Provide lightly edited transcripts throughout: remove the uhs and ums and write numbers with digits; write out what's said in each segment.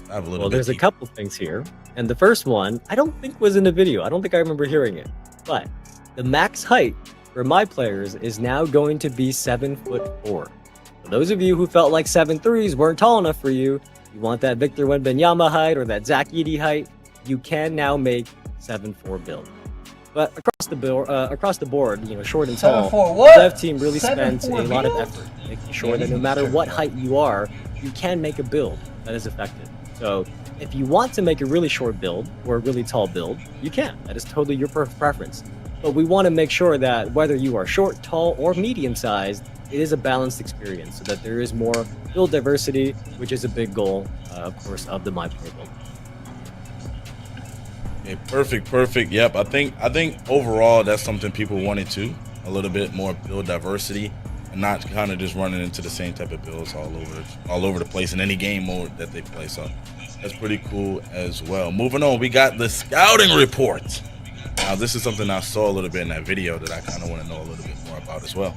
Dive a little Well, bit there's a deeper. couple things here. And the first one, I don't think was in the video. I don't think I remember hearing it. But the max height for my players is now going to be 7'4". For those of you who felt like 7'3s weren't tall enough for you, you want that Victor Wembanyama height or that Zach Edey height, you can now make 7'4" build. But across the board, short and tall, 7'4" the what? dev team really spends a 7'4" lot of build? effort making sure that no matter what height you are, you can make a build that is effective. So if you want to make a really short build or a really tall build, you can. That is totally your preference. But we want to make sure that whether you are short, tall, or medium-sized, it is a balanced experience so that there is more build diversity, which is a big goal, of course, of the MyPlayer build. Okay, perfect. Yep, I think overall that's something people wanted too. A little bit more build diversity and not kind of just running into the same type of builds all over the place in any game mode that they play. So that's pretty cool as well. Moving on, we got the scouting report. Now this is something I saw a little bit in that video that I kind of want to know a little bit more about as well.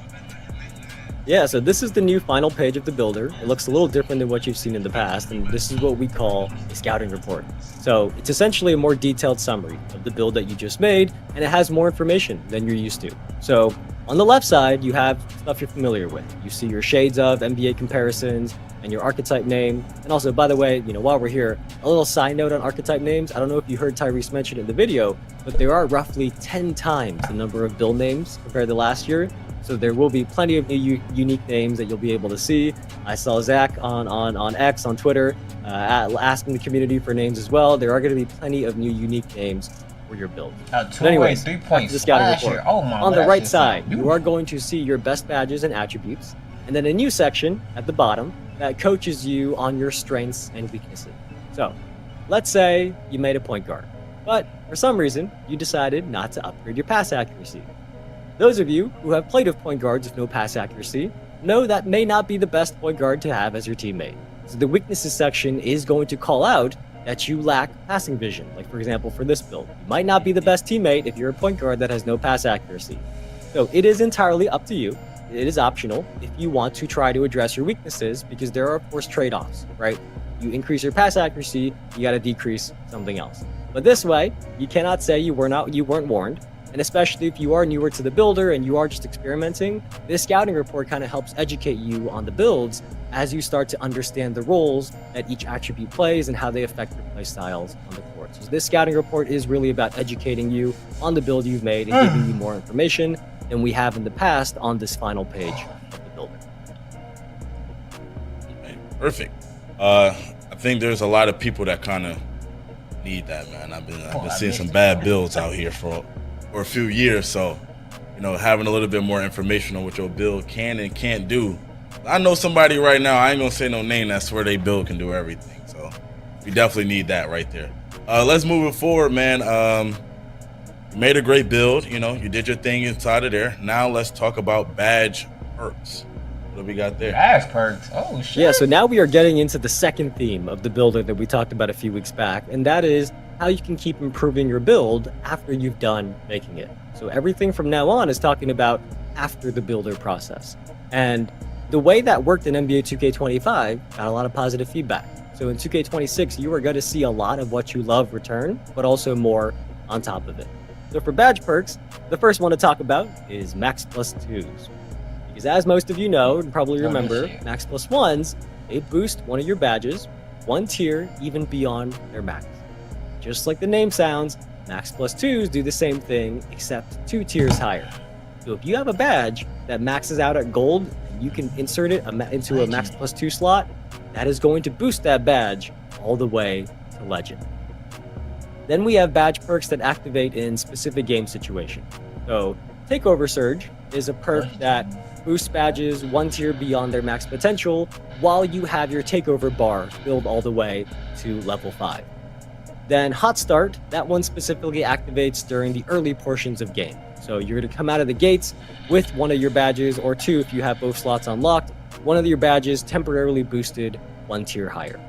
Yeah, so this is the new final page of the builder. It looks a little different than what you've seen in the past, and this is what we call a scouting report. So it's essentially a more detailed summary of the build that you just made, and it has more information than you're used to. So on the left side, you have stuff you're familiar with. You see your shades of NBA comparisons and your archetype name. And also, by the way, while we're here, a little side note on archetype names. I don't know if you heard Tyrese mention in the video, but there are roughly 10 times the number of build names compared to last year. So there will be plenty of new unique names that you'll be able to see. I saw Zach on X, on Twitter, asking the community for names as well. There are going to be plenty of new unique names for your build. But anyways, 3-point the scouting splash report. here. Oh my, on the right shit's side, so you are going to see your best badges and attributes, and then a new section at the bottom that coaches you on your strengths and weaknesses. So let's say you made a point guard, but for some reason you decided not to upgrade your pass accuracy. Those of you who have played with point guards with no pass accuracy know that may not be the best point guard to have as your teammate. So the weaknesses section is going to call out that you lack passing vision. Like for example, for this build, you might not be the best teammate if you're a point guard that has no pass accuracy. So it is entirely up to you. It is optional if you want to try to address your weaknesses, because there are of course trade-offs, right? You increase your pass accuracy, you got to decrease something else. But this way, you cannot say you weren't warned. And especially if you are newer to the builder and you are just experimenting, this scouting report kind of helps educate you on the builds as you start to understand the roles that each attribute plays and how they affect your play styles on the court. So this scouting report is really about educating you on the build you've made and giving you more information than we have in the past on this final page of the builder. Okay, perfect. I think there's a lot of people that kind of need that, man. I've been seeing some bad builds out here for a few years, so having a little bit more information on what your build can and can't do. I know somebody right now, I ain't gonna say no name, that's where they build can do everything, so we definitely need that right there. Let's move it forward, man. You made a great build, you did your thing inside of there. Now let's talk about badge perks. What do we got there? Badge perks. Oh shit. Yeah, so now we are getting into the second theme of the builder that we talked about a few weeks back, and that is how you can keep improving your build after you've done making it. So everything from now on is talking about after the builder process. And the way that worked in NBA 2K25 got a lot of positive feedback. So in 2K26, you are going to see a lot of what you love return, but also more on top of it. So for badge perks, the first one to talk about is Max Plus 2s. Because as most of you know and probably remember, Max Plus 1s, they boost one of your badges one tier even beyond their max. Just like the name sounds, Max Plus 2s do the same thing, except 2 tiers higher. So if you have a badge that maxes out at gold, and you can insert it into a Max Plus 2 slot, that is going to boost that badge all the way to legend. Then we have badge perks that activate in specific game situations. So Takeover Surge is a perk that boosts badges 1 tier beyond their max potential while you have your takeover bar filled all the way to level 5. Then Hot Start, that one specifically activates during the early portions of game. So you're going to come out of the gates with one of your badges, or 2 if you have both slots unlocked, one of your badges temporarily boosted 1 tier higher.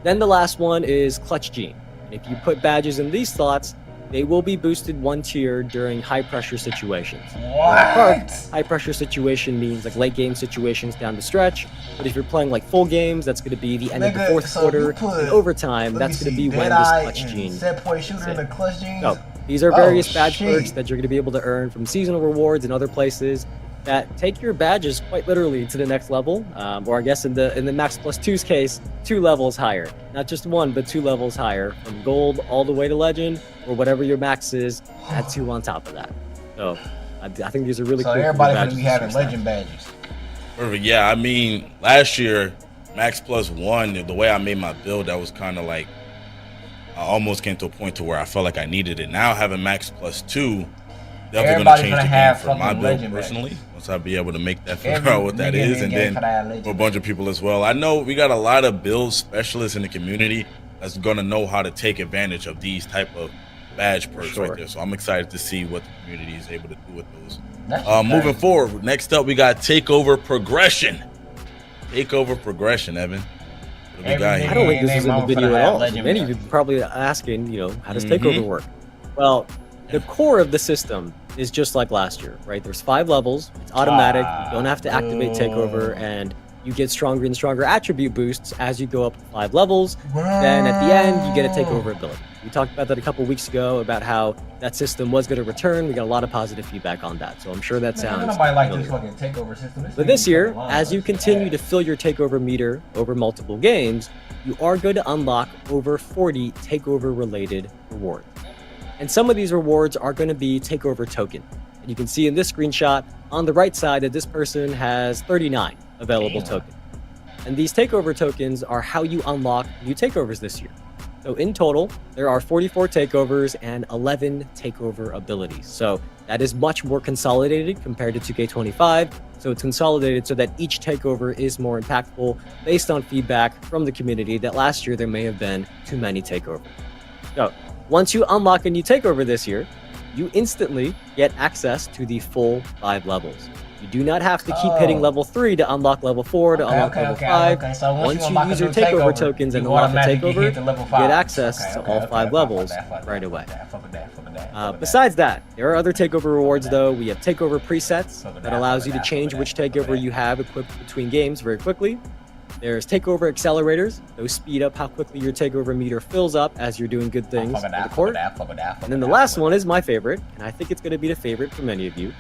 Then the last one is Clutch Gene. If you put badges in these slots, they will be boosted 1 tier during high pressure situations. What? High pressure situation means like late game situations down the stretch. But if you're playing like full games, that's going to be the end of the fourth quarter. And overtime, that's going to be when this clutch gene. Set point shooter in the clutch gene. So these are various badge perks that you're going to be able to earn from seasonal rewards and other places that take your badges quite literally to the next level, or I guess in the Max Plus 2's case, 2 levels higher. Not just 1, but 2 levels higher, from gold all the way to legend, or whatever your max is, add 2 on top of that. So I think these are really cool. So everybody's going to be having legend badges. Perfect. Yeah, I mean, last year, Max Plus 1, the way I made my build, that was kind of like, I almost came to a point to where I felt like I needed it. Now having Max Plus 2, definitely going to change the game for my build personally. Once I be able to make that, figure out what that is, and then for a bunch of people as well. I know we got a lot of build specialists in the community that's going to know how to take advantage of these type of badge perks right there. So I'm excited to see what the community is able to do with those. Moving forward, next up we got Takeover Progression. Takeover Progression, Evan. What do we got here? I don't think this is in the video at all. Many of you are probably asking, how does Takeover work? Well, the core of the system is just like last year, right? There's 5 levels. It's automatic. You don't have to activate Takeover, and you get stronger and stronger attribute boosts as you go up 5 levels. Then at the end, you get a Takeover ability. We talked about that a couple weeks ago about how that system was going to return. We got a lot of positive feedback on that, so I'm sure that sounds nobody like this fucking Takeover system. But this year, as you continue to fill your Takeover meter over multiple games, you are going to unlock over 40 Takeover-related rewards. And some of these rewards are going to be Takeover token. And you can see in this screenshot on the right side that this person has 39 available tokens. And these Takeover tokens are how you unlock new Takeovers this year. So in total, there are 44 Takeovers and 11 Takeover abilities. So that is much more consolidated compared to 2K25. So it's consolidated so that each Takeover is more impactful based on feedback from the community that last year there may have been too many Takeovers. So once you unlock a new Takeover this year, you instantly get access to the full 5 levels. You do not have to keep hitting level 3 to unlock level 4 to unlock level 5. So once you use your Takeover tokens and unlock a Takeover, you get access to all 5 levels right away. Besides that, there are other Takeover rewards though. We have Takeover presets that allows you to change which Takeover you have equipped between games very quickly. There's Takeover accelerators. Those speed up how quickly your Takeover meter fills up as you're doing good things in the court. And then the last one is my favorite, and I think it's going to be the favorite for many of you.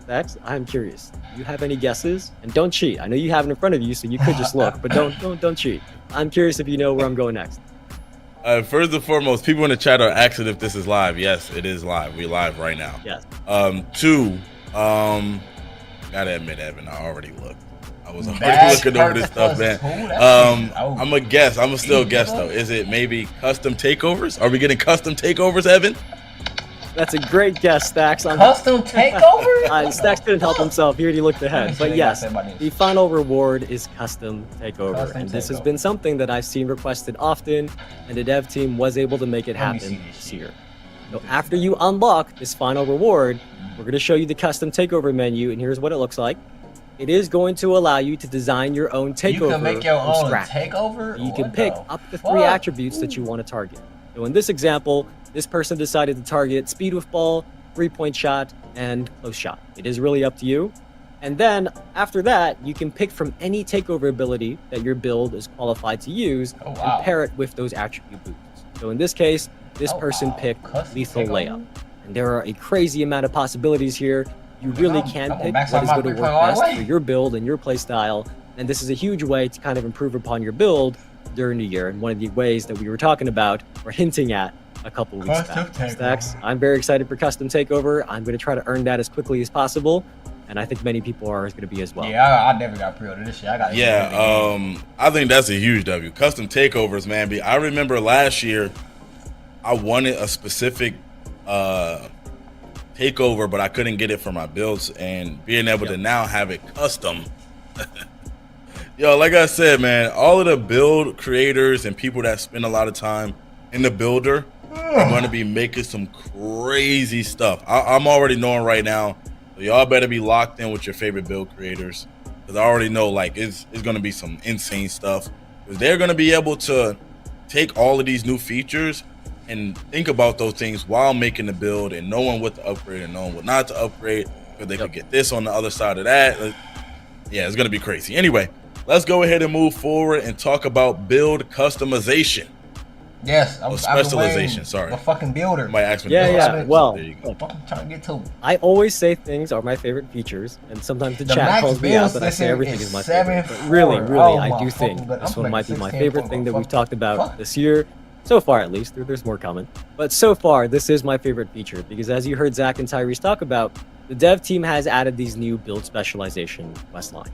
Stacks, I'm curious. Do you have any guesses? And don't cheat. I know you have it in front of you, so you could just look, but don't cheat. I'm curious if you know where I'm going next. First and foremost, people in the chat are asking if this is live. Yes, it is live. We're live right now. Yes. 2, gotta admit, Evan, I already looked. I was already looking over this stuff, man. I'm a guess. I'm a still guess though. Is it maybe custom takeovers? Are we getting custom takeovers, Evan? That's a great guess, Stacks. Custom takeover? Stacks couldn't help himself. He already looked ahead. But yes, the final reward is custom takeover. And this has been something that I've seen requested often, and the dev team was able to make it happen this year. So after you unlock this final reward, we're going to show you the custom takeover menu, and here's what it looks like. It is going to allow you to design your own takeover. You can make your own scratch. takeover? You can pick up to 3 attributes that you want to target. So in this example, this person decided to target speed with ball, 3-point shot, and close shot. It is really up to you. And then after that, you can pick from any takeover ability that your build is qualified to use and pair it with those attribute boosts. So in this case, this person picked lethal layup. And there are a crazy amount of possibilities here. You really can pick what is going to work best for your build and your play style. And this is a huge way to kind of improve upon your build during the year. And one of the ways that we were talking about or hinting at a couple weeks back. Stacks, I'm very excited for custom takeover. I'm going to try to earn that as quickly as possible. And I think many people are going to be as well. Yeah, I never got pre-ordered this shit. I think that's a huge W. Custom takeovers, man. I remember last year, I wanted a specific takeover, but I couldn't get it for my builds, and being able to now have it custom. Yo, like I said, man, all of the build creators and people that spend a lot of time in the builder are going to be making some crazy stuff. I'm already knowing right now, so y'all better be locked in with your favorite build creators, because I already know like it's going to be some insane stuff, because they're going to be able to take all of these new features and think about those things while making the build and knowing what to upgrade and knowing what not to upgrade, because they could get this on the other side of that. Yeah, it's gonna be crazy. Anyway, let's go ahead and move forward and talk about build customization. Yes, Specialization. Sorry, a fucking builder. Might ask me. Yeah. Well, there you go. I'm trying to get to. I always say things are my favorite features, and sometimes the chat calls me out that I say everything is my favorite. But really, I do think this one might be my favorite thing that we've talked about this year. So far, at least. There's more coming. But so far, this is my favorite feature because as you heard Zach and Tyrese talk about, the dev team has added these new build specialization quest line.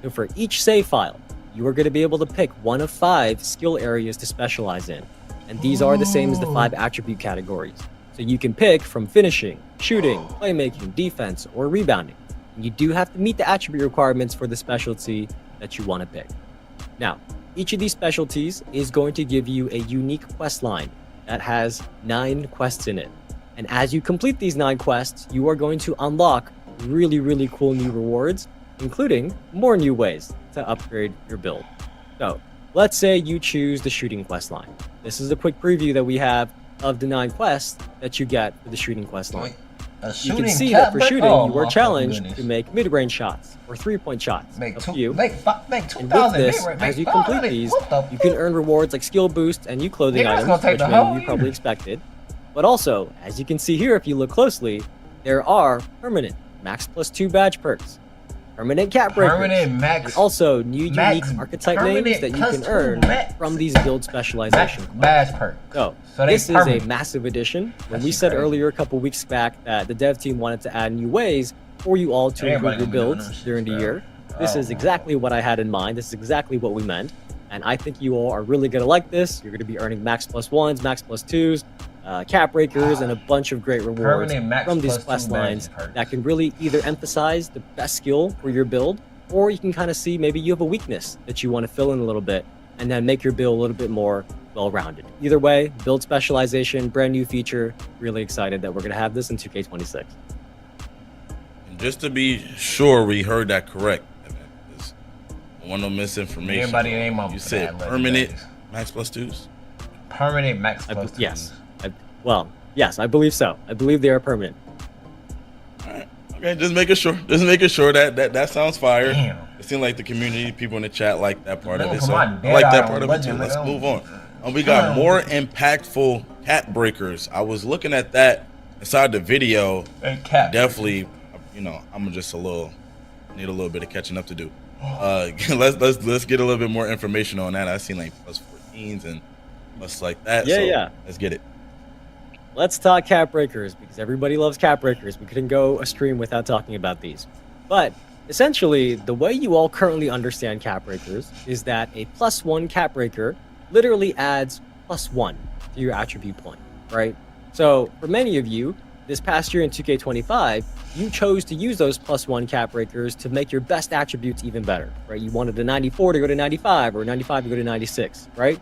So for each save file, you are going to be able to pick one of 5 skill areas to specialize in. And these are the same as the 5 attribute categories. So you can pick from finishing, shooting, playmaking, defense, or rebounding. And you do have to meet the attribute requirements for the specialty that you want to pick. Now, each of these specialties is going to give you a unique quest line that has 9 quests in it. And as you complete these 9 quests, you are going to unlock really cool new rewards, including more new ways to upgrade your build. So, let's say you choose the shooting quest line. This is a quick preview that we have of the 9 quests that you get for the shooting quest line. You can see that for shooting, you are challenged to make mid-range shots or 3-point shots. Make up to you. Make And with this, as you complete these, you can earn rewards like skill boosts and new clothing items, which many of you probably expected. But also, as you can see here, if you look closely, there are permanent max +2 badge perks, permanent cap breakers, and also new unique archetype names that you can earn from these build specialization badge perks. So this is a massive addition. When we said earlier a couple weeks back that the dev team wanted to add new ways for you all to improve your builds during the year, this is exactly what I had in mind. This is exactly what we meant. And I think you all are really going to like this. You're going to be earning max +1s, max +2s, cap breakers, and a bunch of great rewards from these quest lines that can really either emphasize the best skill for your build, or you can kind of see maybe you have a weakness that you want to fill in a little bit and then make your build a little bit more well-rounded. Either way, build specialization, brand new feature. Really excited that we're going to have this in 2K26. And just to be sure we heard that correct, I want no misinformation. You said permanent max +2s? Permanent max +2s. Yes. Yes, I believe so. I believe they are permanent. All right. Okay, just making sure. That sounds fire. Damn. It seemed like the community, people in the chat like that part of it. Come So on, I like that on part of it too. legend, Let's like, move on. We got more impactful cap breakers. I was looking at that inside the video. Definitely, I'm just need a little bit of catching up to do. Let's get a little bit more information on that. I seen like +14s and plus like that. Yeah. Let's get it. Let's talk cap breakers because everybody loves cap breakers. We couldn't go a stream without talking about these. But essentially, the way you all currently understand cap breakers is that a +1 cap breaker literally adds +1 to your attribute point, right? So for many of you, this past year in 2K25, you chose to use those +1 cap breakers to make your best attributes even better, right? You wanted a 94 to go to 95 or 95 to go to 96, right?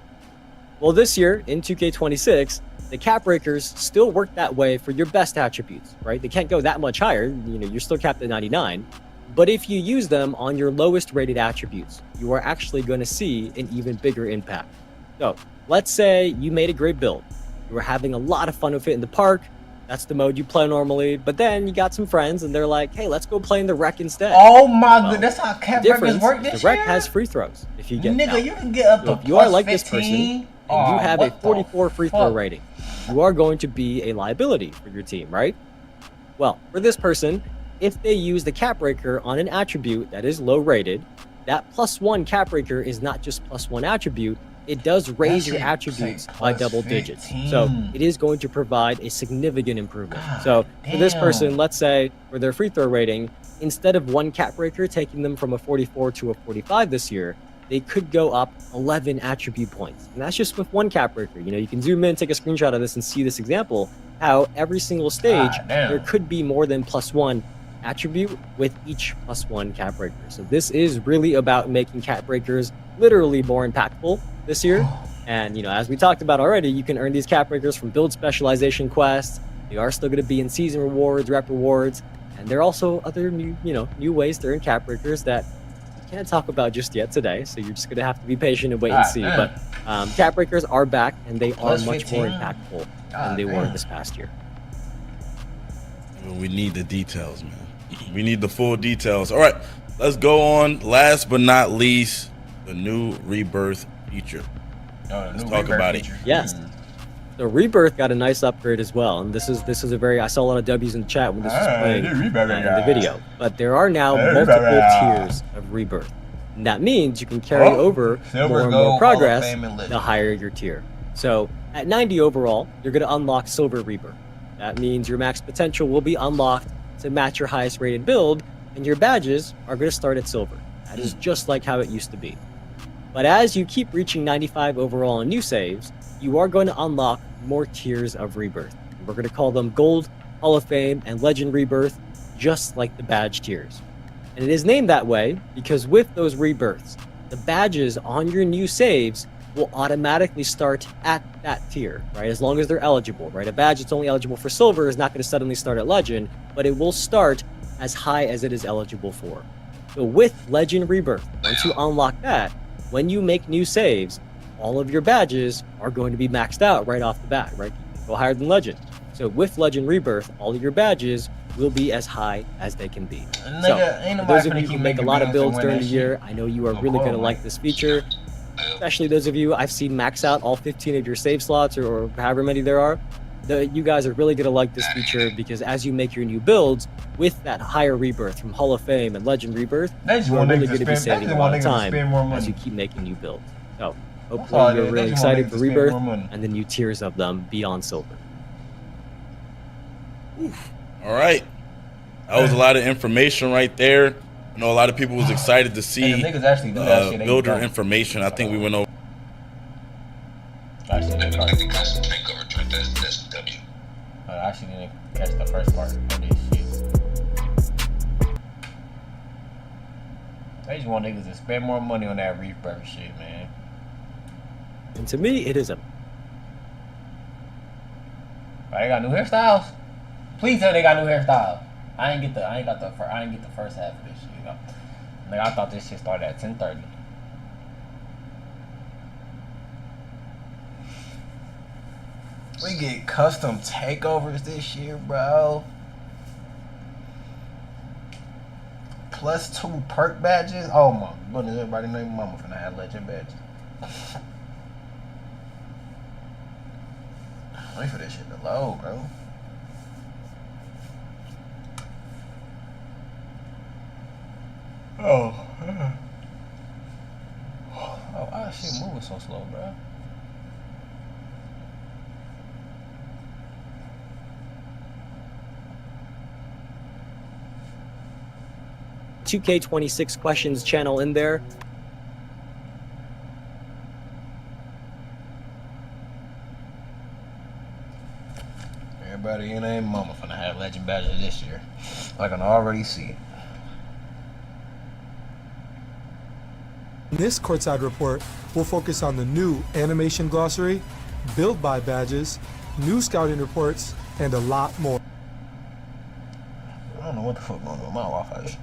Well, this year in 2K26, the cap breakers still work that way for your best attributes, right? They can't go that much higher. You're still capped at 99. But if you use them on your lowest rated attributes, you are actually going to see an even bigger impact. So let's say you made a great build. You were having a lot of fun with it in the park. That's the mode you play normally. But then you got some friends and they're like, hey, let's go play in the rec instead. Oh my god, that's how cap breakers work this the rec year? has free throws if you get Nigga, out. you can get up to So if you are like 15, this person and you have a 44 free throw rating, you are going to be a liability for your team, right? Well, for this person, if they use the cap breaker on an attribute that is low rated, that +1 cap breaker is not just +1 attribute, it does raise your attributes by double digits. So it is going to provide a significant improvement. So for this person, let's say for their free throw rating, instead of 1 cap breaker taking them from a 44 to a 45 this year, they could go up 11 attribute points. And that's just with 1 cap breaker. You can zoom in, take a screenshot of this and see this example, how every single stage, there could be more than +1 attribute with each +1 cap breaker. So this is really about making cap breakers literally more impactful this year. And as we talked about already, you can earn these cap breakers from build specialization quests. They are still going to be in season rewards, rep rewards, and there are also other new ways to earn cap breakers that you can't talk about just yet today, so you're just gonna have to be patient and wait and see. But Cap Breakers are back, and they are much more impactful than they were this past year. We need the details, man. We need the full details. All right, let's go on. Last but not least, the new Rebirth feature. Let's talk about it. Yes. The Rebirth got a nice upgrade as well, and this is a very, I saw a lot of W's in the chat when this was playing in the video. But there are now multiple tiers of Rebirth, and that means you can carry over more and more progress the higher your tier. So at 90 overall, you're going to unlock Silver Rebirth. That means your max potential will be unlocked to match your highest rated build, and your badges are going to start at Silver. That is just like how it used to be. But as you keep reaching 95 overall on new saves, you are going to unlock more tiers of Rebirth. We're going to call them Gold, Hall of Fame, and Legend Rebirth, just like the badge tiers. And it is named that way because with those rebirths, the badges on your new saves will automatically start at that tier, right? As long as they're eligible, right? A badge that's only eligible for Silver is not going to suddenly start at Legend, but it will start as high as it is eligible for. So with Legend Rebirth, once you unlock that, when you make new saves, all of your badges are going to be maxed out right off the bat, right? You can go higher than Legend. So with Legend Rebirth, all of your badges will be as high as they can be. So for those of you who make a lot of builds during the year, I know you are really going to like this feature. Especially those of you I've seen max out all 15 of your save slots or however many there are. You guys are really going to like this feature because as you make your new builds with that higher rebirth from Hall of Fame and Legend Rebirth, you're really going to be saving a lot of time as you keep making new builds. So hopefully you're really excited for Rebirth and the new tiers of them beyond Silver. All right. That was a lot of information right there. I know a lot of people was excited to see builder information. I think we went over. I actually didn't catch the first part of this shit. I just want niggas to spend more money on that Rebirth shit, man. And to me, it isn't. They got new hairstyles. Please tell they got new hairstyles. I ain't get the first half of this shit. You know? Like, I thought this shit started at 10:30. We get custom takeovers this year, bro. +2 perk badges. Oh my goodness, everybody named Mama finna have legend badges. Wait for this shit to load, bro. Oh, why is shit moving so slow, bro? $2K26 questions channel in there. Everybody in their mama finna have legend badges this year. I can already see. This courtside report will focus on the new animation glossary, build by badges, new scouting reports, and a lot more. I don't know what the fuck going on with my Wi-Fi shit.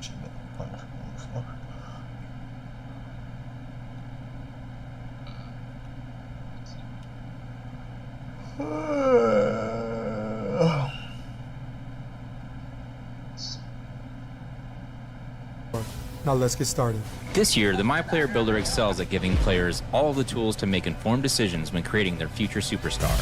Now let's get started. This year, the My Player Builder excels at giving players all the tools to make informed decisions when creating their future superstar.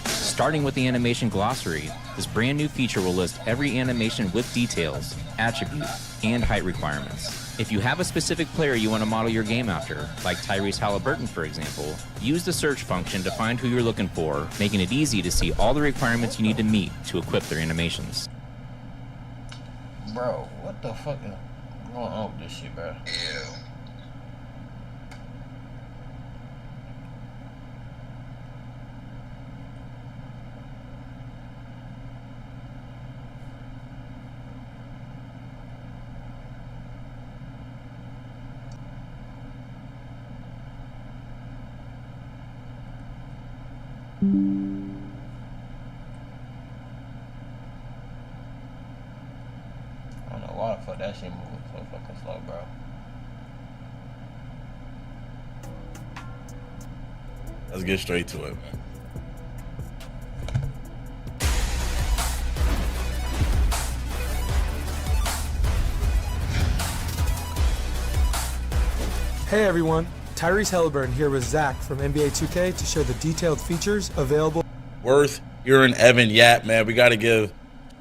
Starting with the animation glossary, this brand new feature will list every animation with details, attributes, and height requirements. If you have a specific player you want to model your game after, like Tyrese Halliburton for example, use the search function to find who you're looking for, making it easy to see all the requirements you need to meet to equip their animations. Bro, what the fuck is going on with this shit, bro? Yeah. That shit moving so fucking slow, bro. Let's get straight to it, man. Hey everyone, Tyrese Halliburton here with Zach from NBA 2K to share the detailed features available. Worth hearing Evan yap, man. We got to give.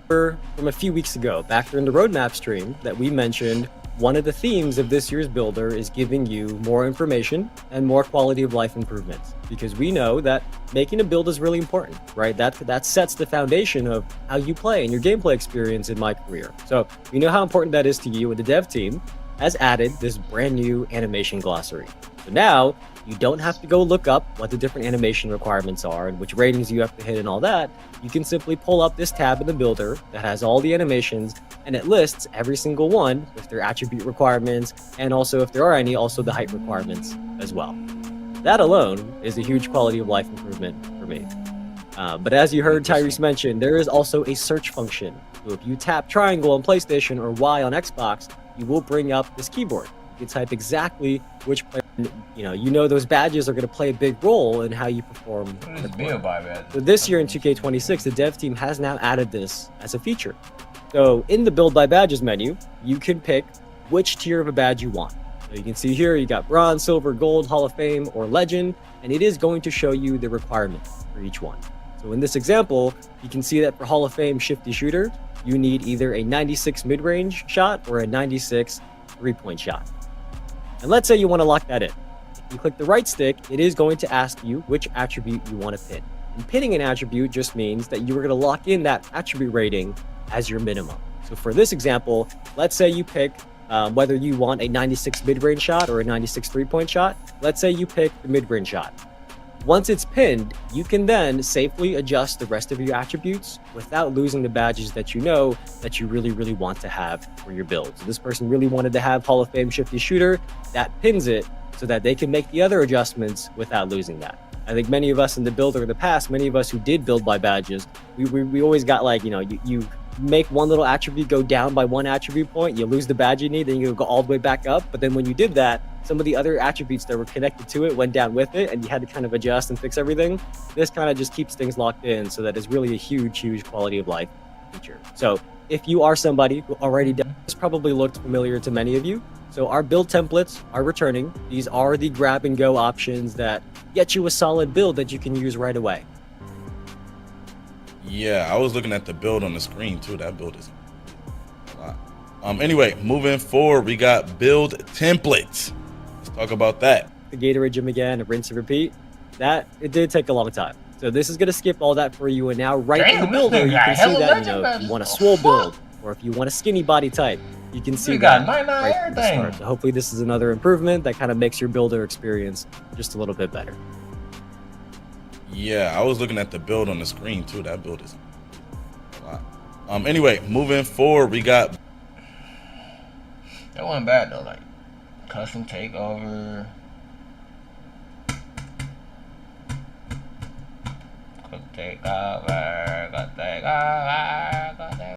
From a few weeks ago, back during the roadmap stream, that we mentioned one of the themes of this year's builder is giving you more information and more quality of life improvements, because we know that making a build is really important, right? That sets the foundation of how you play and your gameplay experience in my career. So we know how important that is to you, and the dev team has added this brand new animation glossary. So now you don't have to go look up what the different animation requirements are and which ratings you have to hit and all that. You can simply pull up this tab in the builder that has all the animations, and it lists every single one with their attribute requirements, and also, if there are any, also the height requirements as well. That alone is a huge quality of life improvement for me. But as you heard Tyrese mention, there is also a search function. So if you tap triangle on PlayStation or Y on Xbox, you will bring up this keyboard. You can type exactly which player, you know those badges are going to play a big role in how you perform. What is build by badges? So this year in 2K26, the dev team has now added this as a feature. So in the build by badges menu, you can pick which tier of a badge you want. So you can see here, you got bronze, silver, gold, Hall of Fame, or legend, and it is going to show you the requirements for each one. So in this example, you can see that for Hall of Fame Shifty Shooter, you need either a 96 mid-range shot or a 96 three-point shot. And let's say you want to lock that in. If you click the right stick, it is going to ask you which attribute you want to pin. And pinning an attribute just means that you are going to lock in that attribute rating as your minimum. So for this example, let's say you pick whether you want a 96 mid-range shot or a 96 three-point shot. Let's say you pick the mid-range shot. Once it's pinned, you can then safely adjust the rest of your attributes without losing the badges that you know that you really, really want to have for your build. So this person really wanted to have Hall of Fame Shifty Shooter, that pins it so that they can make the other adjustments without losing that. I think many of us in the builder in the past, many of us who did build by badges, we always got like, you make one little attribute go down by one attribute point, you lose the badge you need, then you go all the way back up. But then when you did that, some of the other attributes that were connected to it went down with it, and you had to kind of adjust and fix everything. This kind of just keeps things locked in, so that is really a huge, huge quality of life feature. So if you are somebody who already does, this probably looked familiar to many of you. So our build templates are returning. These are the grab and go options that get you a solid build that you can use right away. Yeah, I was looking at the build on the screen too. That build is a lot. Anyway, moving forward, we got build templates. Let's talk about that. The Gatorade gym again, a rinse and repeat. That, it did take a long time. So this is going to skip all that for you, and now right in the builder, you can see that, if you want a swole build, or if you want a skinny body type, you can see that right from the start. So hopefully this is another improvement that kind of makes your builder experience just a little bit better. Yeah, I was looking at the build on the screen too. That build is a lot. Anyway, moving forward, we got. That wasn't bad though. Like custom takeover. Got takeover.